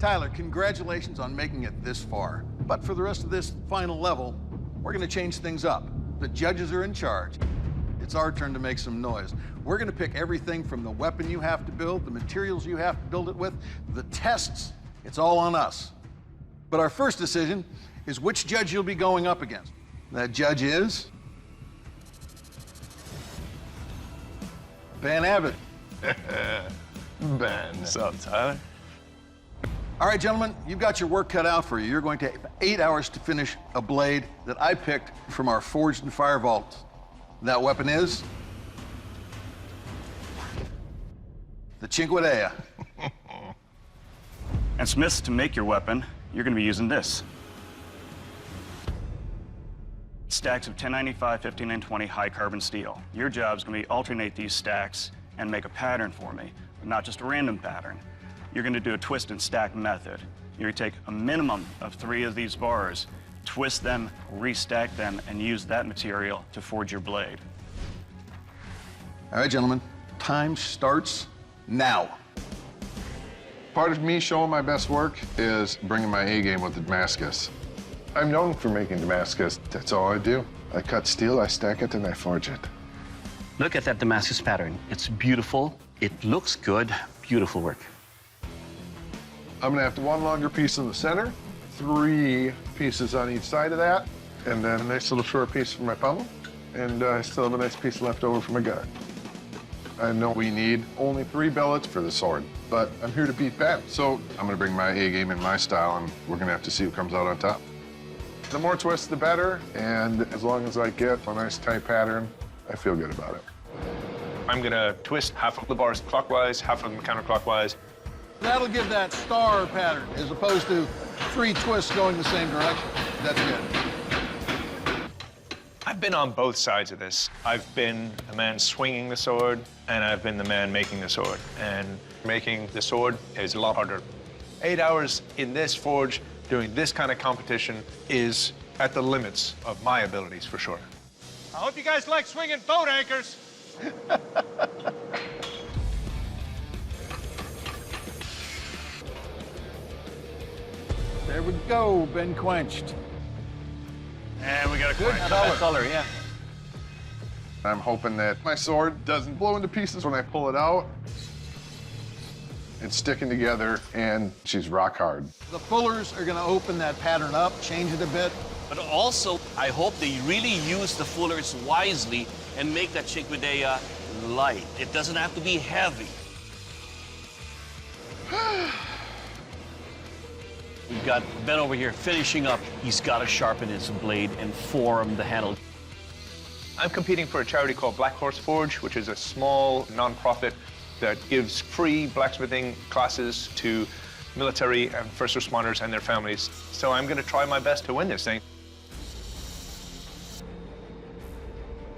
Tyler, congratulations on making it this far. But for the rest of this final level, we're gonna change things up. The judges are in charge. It's our turn to make some noise. We're gonna pick everything from the weapon you have to build, the materials you have to build it with, the tests. It's all on us. But our first decision is which judge you'll be going up against. That judge is Ben Abbot. Ben. What's up, Tyler? All right, gentlemen, you've got your work cut out for you. You're going to have 8 hours to finish a blade that I picked from our Forged and Fire Vault. That weapon is the Cinquedea. And Smiths, to make your weapon, you're going to be using this. Stacks of 1095, 5920 high carbon steel. Your job is going to be alternate these stacks and make a pattern for me, but not just a random pattern. You're going to do a twist and stack method. You're going to take a minimum of 3 of these bars, twist them, restack them, and use that material to forge your blade. All right, gentlemen, time starts now. Part of me showing my best work is bringing my A game with the Damascus. I'm known for making Damascus. That's all I do. I cut steel, I stack it, and I forge it. Look at that Damascus pattern. It's beautiful. It looks good. Beautiful work. I'm gonna have 1 longer piece in the center, 3 pieces on each side of that, and then a nice little short piece for my pommel, and I still have a nice piece left over for my guard. I know we need only 3 billets for the sword, but I'm here to beat Ben, so I'm gonna bring my A game in my style, and we're gonna have to see who comes out on top. The more twists, the better, and as long as I get a nice tight pattern, I feel good about it. I'm gonna twist half of the bars clockwise, half of them counterclockwise. That'll give that star pattern as opposed to 3 twists going the same direction. That's good. I've been on both sides of this. I've been the man swinging the sword, and I've been the man making the sword. And making the sword is a lot harder. 8 hours in this forge, doing this kind of competition, is at the limits of my abilities, for sure. I hope you guys like swinging boat anchors. There we go, been quenched. And we got a Good color, yeah. I'm hoping that my sword doesn't blow into pieces when I pull it out. It's sticking together, and she's rock hard. The fullers are gonna open that pattern up, change it a bit. But also, I hope they really use the fullers wisely and make that Cinquedea light. It doesn't have to be heavy. We've got Ben over here finishing up. He's got to sharpen his blade and form the handle. I'm competing for a charity called Black Horse Forge, which is a small non-profit that gives free blacksmithing classes to military and first responders and their families. So I'm going to try my best to win this thing.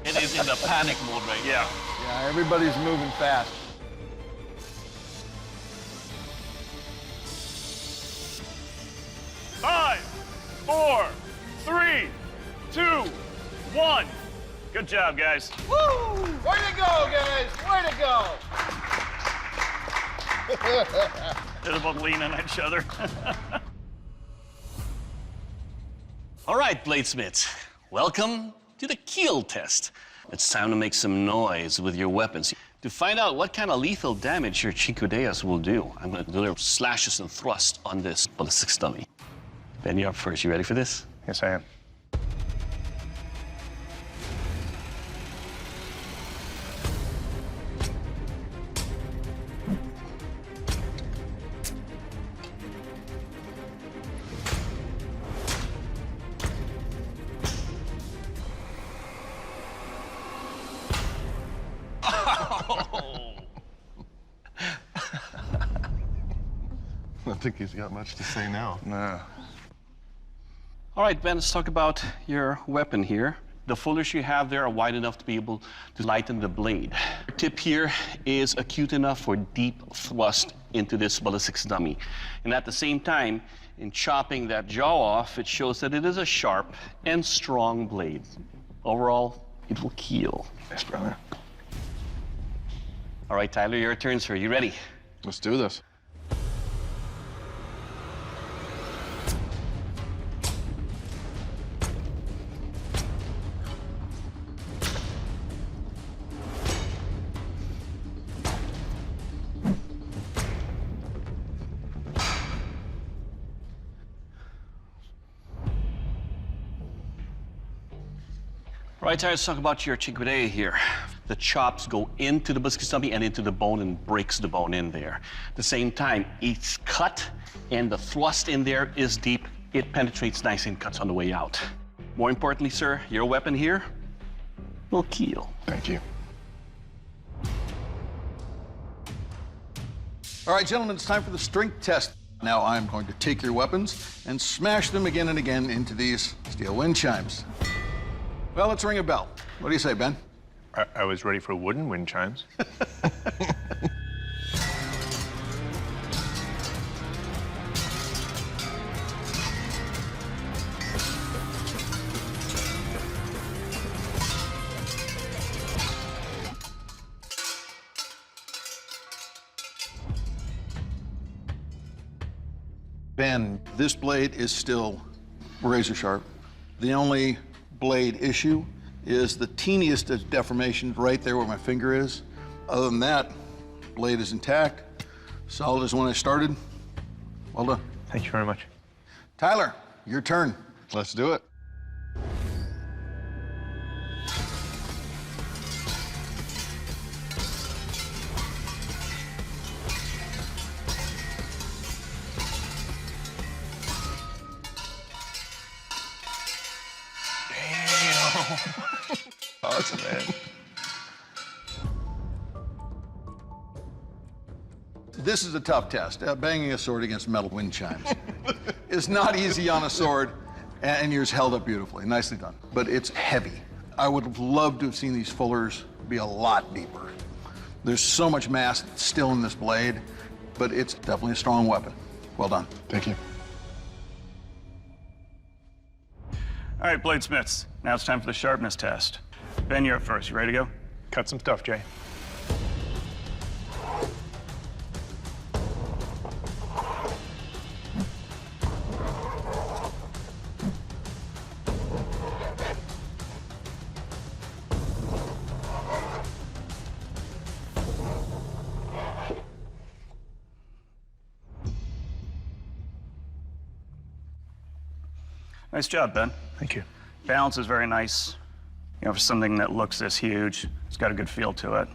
It is in the panic mode right now. Yeah. Yeah, everybody's moving fast. Five, 4, 3, 2, 1. Good job, guys. Woo! Way to go, guys! Way to go! They're both leaning on each other. All right, bladesmiths, welcome to the Keel test. It's time to make some noise with your weapons. To find out what kind of lethal damage your Cinquedeas will do, I'm going to deliver slashes and thrusts on this ballistic dummy. Ben, you're up first. You ready for this? Yes, I am. I don't think he's got much to say now. No. All right, Ben, let's talk about your weapon here. The fullers you have there are wide enough to be able to lighten the blade. The tip here is acute enough for deep thrust into this ballistics dummy. And at the same time, in chopping that jaw off, it shows that it is a sharp and strong blade. Overall, it will keel. Yes, brother. All right, Tyler, your turn, sir. You ready? Let's do this. Right, let's talk about your cinquedia here. The chops go into the brisket stumpy and into the bone and breaks the bone in there. At the same time, it's cut and the thrust in there is deep. It penetrates nice and cuts on the way out. More importantly, sir, your weapon here will keel. Thank you. All right, gentlemen, it's time for the strength test. Now I'm going to take your weapons and smash them again and again into these steel wind chimes. Well, let's ring a bell. What do you say, Ben? I was ready for wooden wind chimes. Ben, this blade is still razor sharp. The only blade issue is the teeniest of deformation right there where my finger is. Other than that, blade is intact, solid as when I started. Well done. Thank you very much. Tyler, your turn. Let's do it. Awesome, man. This is a tough test. Banging a sword against metal wind chimes. It's not easy on a sword, and yours held up beautifully. Nicely done. But it's heavy. I would have loved to have seen these fullers be a lot deeper. There's so much mass still in this blade, but it's definitely a strong weapon. Well done. Thank you. All right, bladesmiths, now it's time for the sharpness test. Ben, you're up first. You ready to go? Cut some stuff, Jay. Nice job, Ben. Thank you. Balance is very nice. You know, for something that looks this huge, it's got a good feel to it.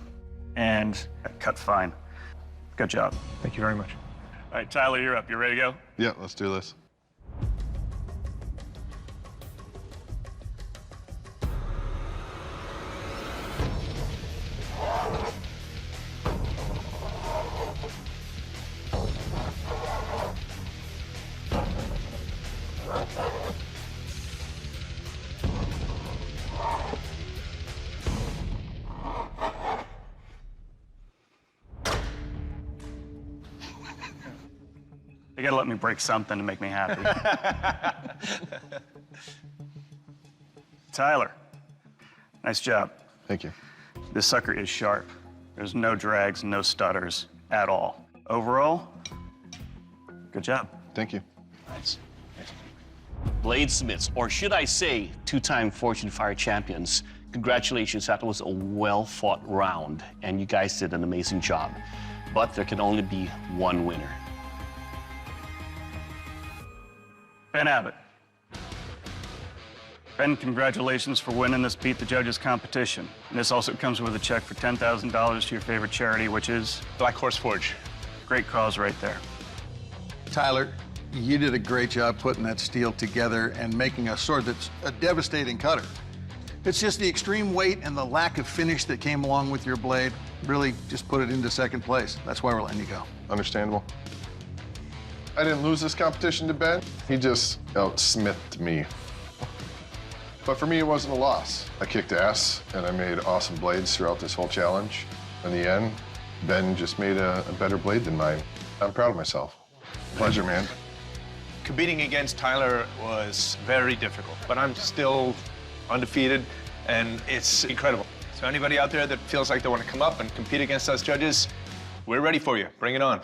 And cut fine. Good job. Thank you very much. All right, Tyler, you're up. You ready to go? Yeah, let's do this. You gotta let me break something to make me happy. Tyler, nice job. Thank you. This sucker is sharp. There's no drags, no stutters at all. Overall, good job. Thank you. Nice. Bladesmiths, or should I say, two-time Fortune Fire champions, congratulations, that was a well-fought round, and you guys did an amazing job. But there can only be one winner. Ben Abbot. Ben, congratulations for winning this Beat the Judges competition. And this also comes with a check for $10,000 to your favorite charity, which is Black Horse Forge. great cause right there. Tyler, you did a great job putting that steel together and making a sword that's a devastating cutter. It's just the extreme weight and the lack of finish that came along with your blade really just put it into second place. That's why we're letting you go. Understandable. I didn't lose this competition to Ben. He just outsmithed me. But for me, it wasn't a loss. I kicked ass, and I made awesome blades throughout this whole challenge. In the end, Ben just made a better blade than mine. I'm proud of myself. Pleasure, man. Competing against Tyler was very difficult, but I'm still undefeated, and it's incredible. So anybody out there that feels like they want to come up and compete against us judges, we're ready for you. Bring it on.